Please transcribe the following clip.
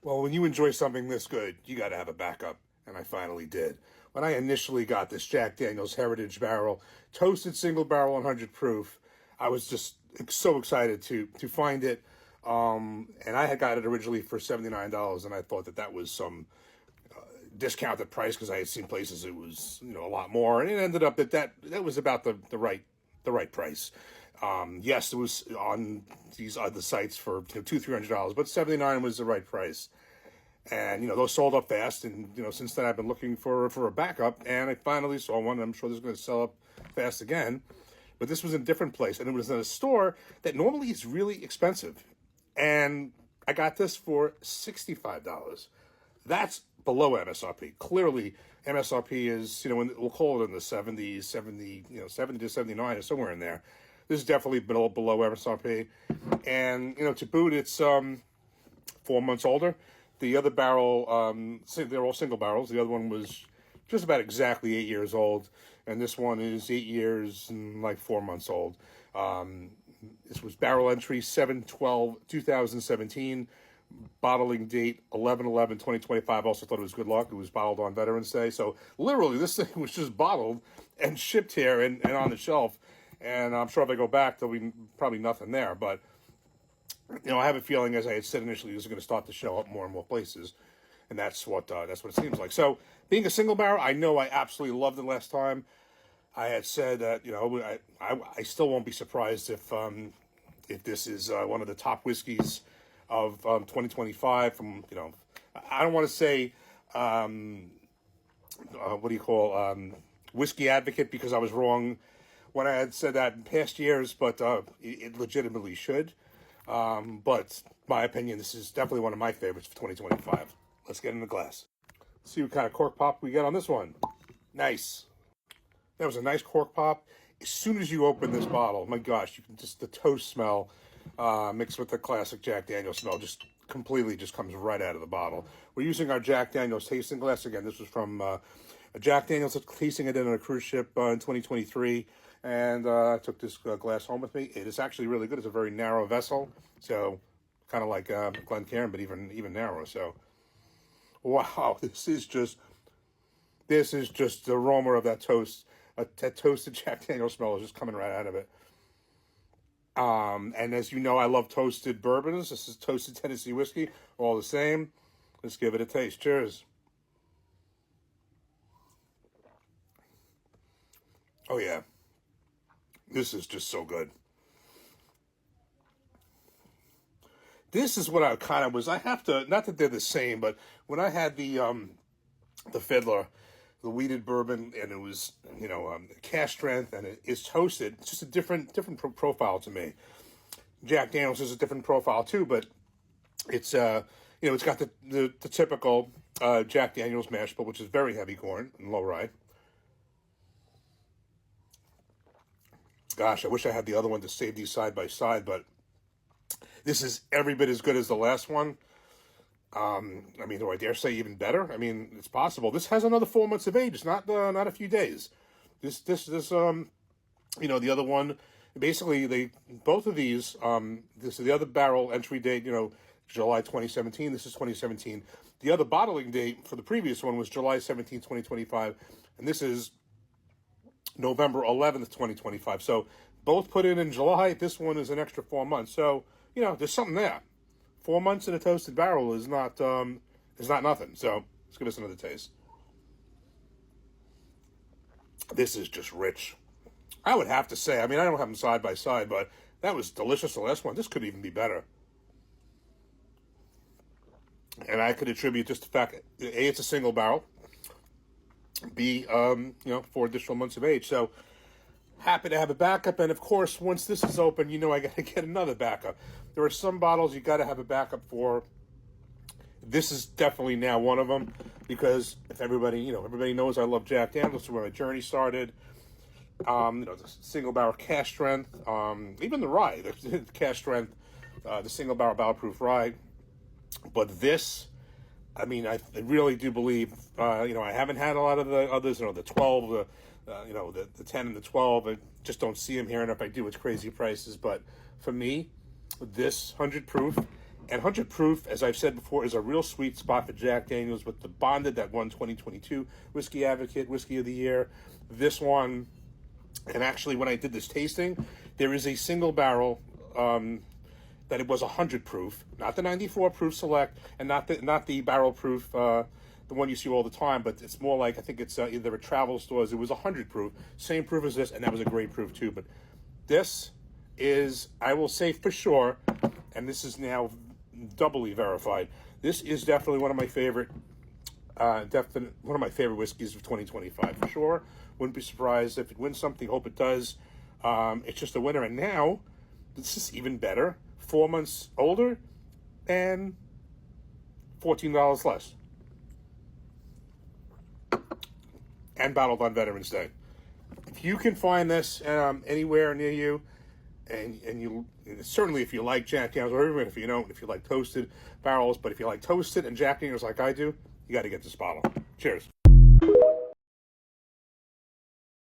Well, when you enjoy something this good, you got to have a backup, and I finally did. When I initially got this Jack Daniel's Heritage Barrel, toasted single barrel 100 proof, I was just so excited to find it. And I had got it originally for $79, and I thought that was some discounted price because I had seen places it was a lot more, and it ended up that was about the right price. Yes, it was on these other sites for $200-300, but $79 was the right price. And those sold up fast, and since then I've been looking for a backup, and I finally saw one. I'm sure this is going to sell up fast again, but this was in a different place, and it was in a store that normally is really expensive, and I got this for $65. That's below MSRP. Clearly, MSRP is, we'll call it in the 70s, 70 to 79 or somewhere in there. This is definitely below MSRP. And, to boot, it's 4 months older. The other barrel, they're all single barrels. The other one was just about exactly 8 years old. And this one is 8 years and like 4 months old. This was barrel entry 7/12/2017. Bottling date 11/11/2025. Also thought it was good luck. It was bottled on Veterans Day. So literally this thing was just bottled and shipped here and on the shelf. And I'm sure if I go back, there'll be probably nothing there. But, I have a feeling, as I had said initially, this is going to start to show up more and more places. And that's what it seems like. So being a single barrel, I know I absolutely loved it last time. I had said that, I still won't be surprised if this is one of the top whiskeys of 2025 from, I don't want to say, whiskey advocate, because I was wrong when I had said that in past years, but it legitimately should. But my opinion, this is definitely one of my favorites for 2025. Let's get in the glass. See what kind of cork pop we get on this one. Nice. That was a nice cork pop. As soon as you open this bottle, my gosh, you can just, the toast smell mixed with the classic Jack Daniel's smell just completely just comes right out of the bottle. We're using our Jack Daniel's tasting glass. Again, this was from a Jack Daniel's tasting it in a cruise ship in 2023. And I took this glass home with me. It is actually really good. It's a very narrow vessel. So kind of like Glencairn, but even narrower. So, wow, this is just the aroma of that toast. That toasted Jack Daniel's smell is just coming right out of it. And as you know, I love toasted bourbons. This is toasted Tennessee whiskey, all the same. Let's give it a taste. Cheers. Oh, yeah. This is just so good. This is what I kind of was. I have to, not that they're the same, but when I had the Fiddler, the wheated bourbon, and it was, cask strength, and it is toasted. It's just a different profile to me. Jack Daniel's is a different profile too, but it's it's got the typical Jack Daniel's mash bill, which is very heavy corn and low rye. Gosh, I wish I had the other one to save these side by side, but this is every bit as good as the last one. Do I dare say even better? I mean, it's possible. This has another 4 months of age. It's not a few days. This the other one, basically both of these, this is the other barrel entry date, July 2017. This is 2017. The other bottling date for the previous one was July 17, 2025. And this is November 11th, 2025. So both put in July. This one is an extra 4 months. So, there's something there. 4 months in a toasted barrel is not nothing. So let's give us another taste. This is just rich. I would have to say, I don't have them side by side, but that was delicious, the last one. This could even be better. And I could attribute just the fact, A, it's a single barrel. B, 4 additional months of age. So happy to have a backup. And of course, once this is open, I got to get another backup. There are some bottles you got to have a backup for. This is definitely now one of them, because if everybody knows I love Jack Daniel's, where my journey started. The single barrel cask strength, even the rye, the cask strength, the single barrel proof rye. But this, I really do believe, I haven't had a lot of the others, the 12, the 10 and the 12. I just don't see them here. And if I do, it's crazy prices. But for me, this 100 proof And 100 proof, as I've said before, is a real sweet spot for Jack Daniels with the Bonded that won 2022 Whiskey Advocate Whiskey of the Year. This one, and actually when I did this tasting, there is a single barrel that it was 100 proof, not the 94 proof select, and not the barrel proof, the one you see all the time, but it's more like, I think it's either at travel stores. It was 100 proof, same proof as this, and that was a great proof too. But this is, I will say for sure, and this is now doubly verified, this is definitely one of my favorite, whiskeys of 2025 for sure. Wouldn't be surprised if it wins something. Hope it does. It's just a winner, and now this is even better. 4 months older and $14 less, and bottled on Veterans Day. If you can find this anywhere near you, and you certainly if you like Jack Daniels, or even if you don't, if you like toasted barrels, but if you like toasted and Jack Daniels like I do, you got to get this bottle. Cheers.